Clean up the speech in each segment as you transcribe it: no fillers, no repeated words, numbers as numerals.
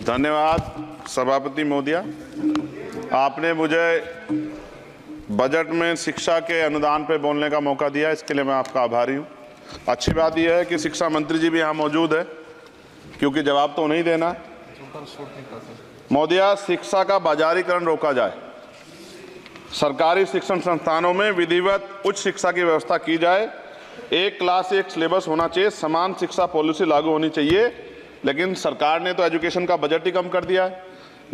धन्यवाद सभापति महोदया। आपने मुझे बजट में शिक्षा के अनुदान पर बोलने का मौका दिया, इसके लिए मैं आपका आभारी हूँ। अच्छी बात यह है कि शिक्षा मंत्री जी भी यहाँ मौजूद है, क्योंकि जवाब तो नहीं देना है। महोदया, शिक्षा का बाजारीकरण रोका जाए, सरकारी शिक्षण संस्थानों में विधिवत उच्च शिक्षा की व्यवस्था की जाए, एक क्लास एक सिलेबस होना चाहिए, समान शिक्षा पॉलिसी लागू होनी चाहिए। लेकिन सरकार ने तो एजुकेशन का बजट ही कम कर दिया है।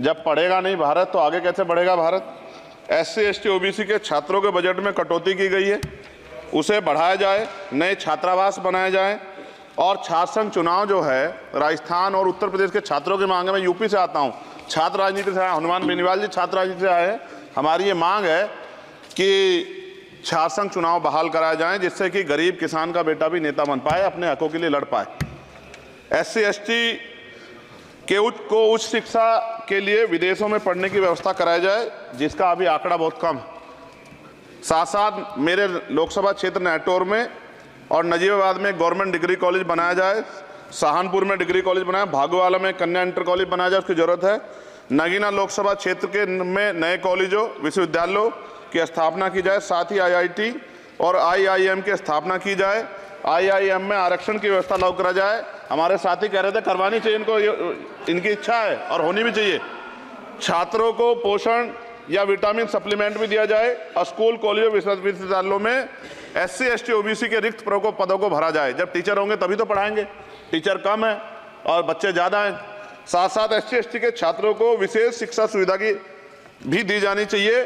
जब पढ़ेगा नहीं भारत तो आगे कैसे बढ़ेगा भारत। SC ST OBC के छात्रों के बजट में कटौती की गई है, उसे बढ़ाया जाए, नए छात्रावास बनाए जाएं और छात्र संघ चुनाव जो है राजस्थान और उत्तर प्रदेश के छात्रों की मांग है। मैं यूपी से आता हूँ, छात्र राजनीति से आया, हनुमान बेनीवाल जी छात्र राजनीति से आए हैं। हमारी ये मांग है कि छात्र संघ चुनाव बहाल कराए जाएं, जिससे कि गरीब किसान का बेटा भी नेता बन पाए, अपने हकों के लिए लड़ पाए। SC ST के उच्च शिक्षा के लिए विदेशों में पढ़ने की व्यवस्था कराई जाए, जिसका अभी आंकड़ा बहुत कम है। साथ साथ मेरे लोकसभा क्षेत्र नैटौर में और नजीबाबाद में गवर्नमेंट डिग्री कॉलेज बनाया जाए, सहारनपुर में डिग्री कॉलेज बनाया, भागोवाला में कन्या इंटर कॉलेज बनाया जाए, उसकी जरूरत है। नगीना लोकसभा क्षेत्र के में नए कॉलेजों विश्वविद्यालयों की स्थापना की जाए, साथ ही IIT और IIM की स्थापना की जाए। IIM में आरक्षण की व्यवस्था लागू करा जाए। हमारे साथी कह रहे थे करवानी चाहिए, इनकी इच्छा है और होनी भी चाहिए। छात्रों को पोषण या विटामिन सप्लीमेंट भी दिया जाए और स्कूल कॉलेजों विश्वविद्यालयों में SC ST OBC के रिक्त पदों को भरा जाए। जब टीचर होंगे तभी तो पढ़ाएंगे, टीचर कम है और बच्चे ज़्यादा हैं। साथ साथ SC ST के छात्रों को विशेष शिक्षा सुविधा की भी दी जानी चाहिए।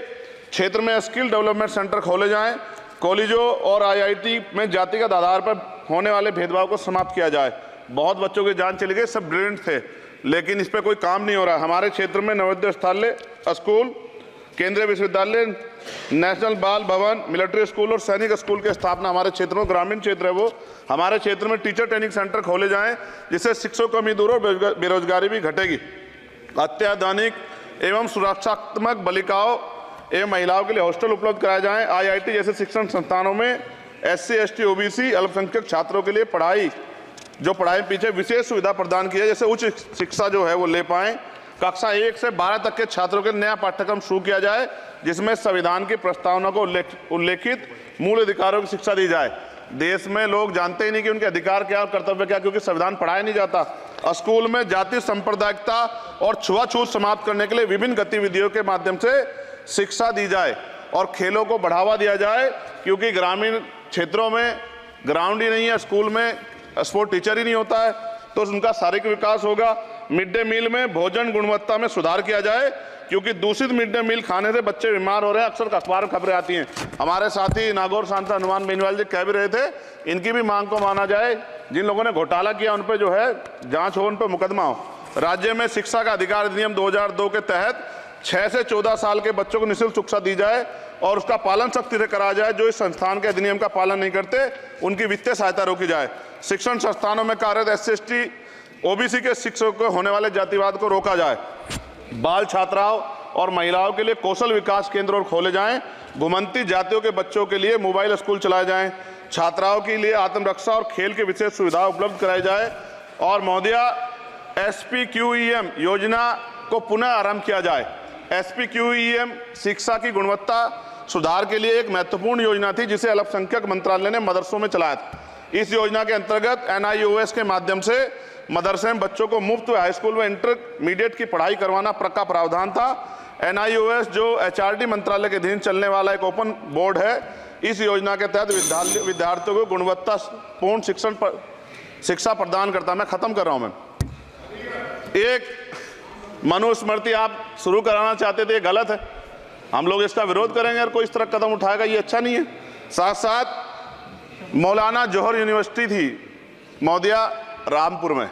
क्षेत्र में स्किल डेवलपमेंट सेंटर खोले जाएं, कॉलेजों और IIT में जातिगत आधार पर होने वाले भेदभाव को समाप्त किया जाए। बहुत बच्चों की जान चली गई, सब ब्रिलियंट थे, लेकिन इस पर कोई काम नहीं हो रहा। हमारे क्षेत्र में नवोदय विद्यालय स्कूल, केंद्रीय विश्वविद्यालय, नेशनल बाल भवन, मिलिट्री स्कूल और सैनिक स्कूल की स्थापना हमारे क्षेत्र में, ग्रामीण क्षेत्र है वो, हमारे क्षेत्र में टीचर ट्रेनिंग सेंटर खोले जाएं, जिससे शिक्षकों की कमी दूर और बेरोजगारी भी घटेगी। अत्याधुनिक एवं सुरक्षात्मक बालिकाओं एवं महिलाओं के लिए हॉस्टल उपलब्ध कराए जाएं। IIT जैसे शिक्षण संस्थानों में SC ST OBC अल्पसंख्यक छात्रों के लिए पढ़ाई पीछे विशेष सुविधा प्रदान की है, जैसे उच्च शिक्षा जो है वो ले पाएं। कक्षा 1 से 12 तक के छात्रों के नया पाठ्यक्रम शुरू किया जाए, जिसमें संविधान की प्रस्तावना को उल्लेखित मूल अधिकारों की शिक्षा दी जाए। देश में लोग जानते ही नहीं कि उनके अधिकार क्या और कर्तव्य क्या, क्योंकि संविधान पढ़ाया नहीं जाता। स्कूल में जाति सांप्रदायिकता और छुआछूत समाप्त करने के लिए विभिन्न गतिविधियों के माध्यम से शिक्षा दी जाए और खेलों को बढ़ावा दिया जाए, क्योंकि ग्रामीण क्षेत्रों में ग्राउंड ही नहीं है, स्कूल में स्पोर्ट टीचर ही नहीं होता है, तो उनका शारीरिक विकास होगा। मिड डे मील में भोजन गुणवत्ता में सुधार किया जाए, क्योंकि दूषित मिड डे मील खाने से बच्चे बीमार हो रहे हैं, अक्सर अखबार में खबरें आती हैं। हमारे साथी नागौर सांसद हनुमान बेनीवाल जी कह भी रहे थे, इनकी भी मांग को माना जाए। जिन लोगों ने घोटाला किया उन पर जो है जांच हो, उन पर मुकदमा हो। राज्य में शिक्षा का अधिकार अधिनियम 2002 के तहत 6 से 14 साल के बच्चों को निःशुल्क शिक्षा दी जाए और उसका पालन सख्ती से कराया जाए। जो इस संस्थान के अधिनियम का पालन नहीं करते उनकी वित्तीय सहायता रोकी जाए। शिक्षण संस्थानों में कार्यरत SC ST OBC के शिक्षकों को होने वाले जातिवाद को रोका जाए। बाल छात्राओं और महिलाओं के लिए कौशल विकास केंद्र खोले जाएं। घुमंती जातियों के बच्चों के लिए मोबाइल स्कूल चलाए जाएं। छात्राओं के लिए आत्मरक्षा और खेल की विशेष सुविधा उपलब्ध कराई जाए। और महोदया, SPQEM योजना को पुनः आरंभ किया जाए। SPQEM शिक्षा की गुणवत्ता सुधार के लिए एक महत्वपूर्ण योजना थी, जिसे अल्पसंख्यक मंत्रालय ने मदरसों में चलाया था। इस योजना के अंतर्गत NIOS के माध्यम से मदरसे में बच्चों को मुफ्त हाई स्कूल व इंटरमीडिएट की पढ़ाई करवाना का प्रावधान था। NIOS जो HRD मंत्रालय के अधीन चलने वाला एक ओपन बोर्ड है, इस योजना के तहत विद्यार्थियों को गुणवत्तापूर्ण शिक्षा प्रदान करता है। मैं खत्म कर रहा हूं। मैं एक मनुस्मृति आप शुरू कराना चाहते थे, ये गलत है, हम लोग इसका विरोध करेंगे और कोई इस तरह कदम उठाएगा, ये अच्छा नहीं है। साथ साथ मौलाना जौहर यूनिवर्सिटी थी महोदया रामपुर में,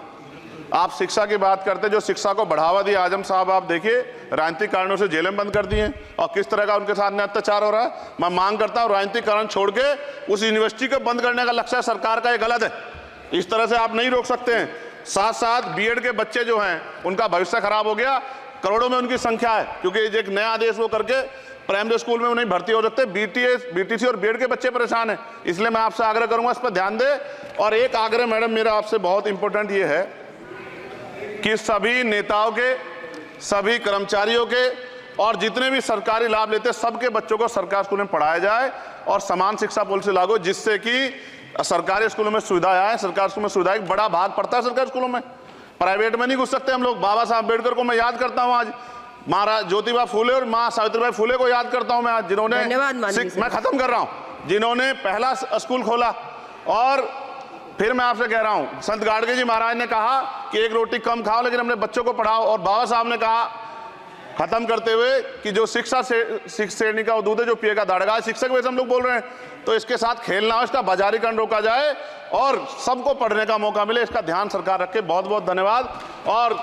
आप शिक्षा की बात करते, जो शिक्षा को बढ़ावा दिया आजम साहब, आप देखिए राजनीतिक कारणों से जेलें बंद कर दी हैं और किस तरह का उनके साथ अत्याचार हो रहा है। मैं मांग करता हूँ राजनीतिक कारण छोड़ के उस यूनिवर्सिटी को बंद करने का लक्ष्य सरकार का, ये गलत है, इस तरह से आप नहीं रोक सकते हैं। साथ साथ BEd के बच्चे जो हैं उनका भविष्य खराब हो गया, करोड़ों में उनकी संख्या है, क्योंकि एक नया आदेश वो करके प्राइमरी स्कूल में नहीं भर्ती हो सकते। BTC और BEd के बच्चे परेशान हैं। इसलिए मैं आपसे आग्रह करूंगा इस पर ध्यान दें। और एक आग्रह मैडम मेरा आपसे बहुत इंपॉर्टेंट ये है कि सभी नेताओं के, सभी कर्मचारियों के और जितने भी सरकारी लाभ लेते हैं सबके बच्चों को सरकारी स्कूल में पढ़ाया जाए और समान शिक्षा पॉलिसी लागू हो, जिससे कि सरकारी स्कूलों में सुविधाएं आए। सरकारी स्कूल में सुविधा एक बड़ा भाग पड़ता है सरकारी स्कूलों में, प्राइवेट में नहीं घुस सकते हम लोग। बाबा साहब अम्बेडकर को मैं याद करता हूं, आज महाराज ज्योतिबा फूले और मां सावित्रीबाई फूले को याद करता हूं मैं आज, जिन्होंने, मैं खत्म कर रहा हूं, जिन्होंने पहला स्कूल खोला। और फिर मैं आपसे कह रहा हूं, संत गाडगे जी महाराज ने कहा कि एक रोटी कम खाओ लेकिन अपने बच्चों को पढ़ाओ, और बाबा साहब ने कहा खत्म करते हुए कि जो शिक्षा श्रेणी का दूध है जो पिएगा दाड़ेगा। शिक्षक वैसे हम लोग बोल रहे हैं, तो इसके साथ खेलना हो, इसका बाजारीकरण रोका जाए और सबको पढ़ने का मौका मिले, इसका ध्यान सरकार रखे। बहुत बहुत धन्यवाद। और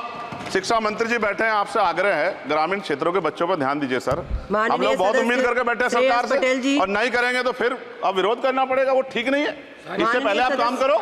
शिक्षा मंत्री जी बैठे हैं, आपसे आग्रह है ग्रामीण क्षेत्रों के बच्चों पर ध्यान दीजिए सर। हम लोग बहुत उम्मीद करके बैठे हैं सरकार से, और नहीं करेंगे तो फिर अब विरोध करना पड़ेगा, वो ठीक नहीं है। इससे पहले आप काम करो।